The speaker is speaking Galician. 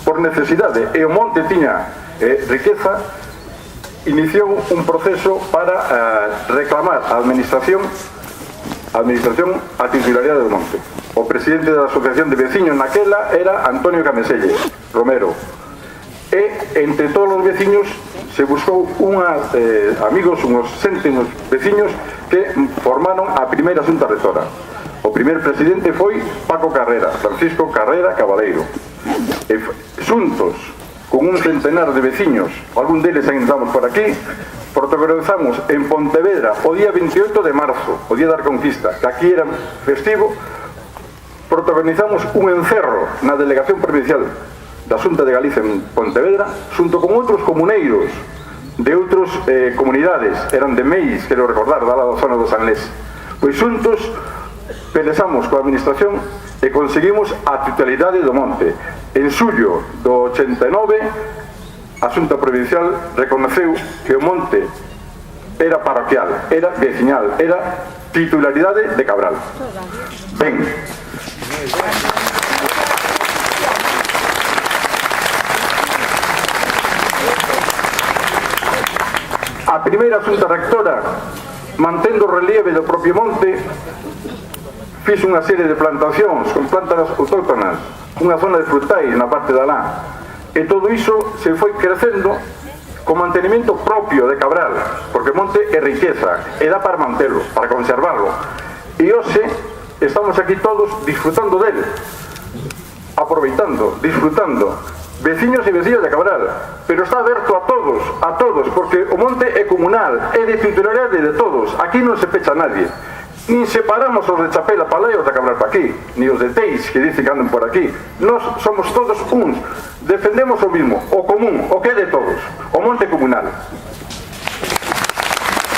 por necesidade, e o monte tiña riqueza, iniciou un proceso para reclamar a administración a titularidade do monte. O presidente da Asociación de Veciños naquela era Antonio Cameselle Romero, e entre todos os veciños se buscou unhos céntimos veciños que formaron a primeira xunta rectora. O primer presidente foi Paco Carrera, Francisco Carrera Cabaleiro. E xuntos con un centenar de veciños, algún deles ainda estamos por aquí, protagonizamos en Pontevedra o día 28 de marzo, o día da Conquista, que aquí era festivo, protagonizamos un encerro na delegación provincial da Xunta de Galicia en Pontevedra, xunto con outros comuneiros de outras comunidades, eran de Meis, quero recordar, da zona do Sanlés. Pois xuntos pelexamos coa administración e conseguimos a titularidade do monte. En xullo do 89, a Xunta Provincial reconoceu que o monte era parroquial, era veciñal, era titularidade de Cabral. Ben. A primeira Xunta Rectora, mantendo o relieve do propio monte, fixo unha serie de plantacións con plantas autóctonas, unha zona de frutais na parte de alá, e todo iso se foi crecendo con mantenimento propio de Cabral, porque o monte é riqueza e dá para mantelo, para conservarlo, e hoxe estamos aquí todos disfrutando dele, aproveitando, disfrutando, veciños e veciñas de Cabral, pero está aberto a todos, porque o monte é comunal, é de titularidade de todos, aquí non se pecha nadie. Nin separamos os de Chapela para lá e os de Cabral para aquí, ni os de Teis que dicen que andan por aquí. Nós somos todos uns, defendemos o mismo, o común, o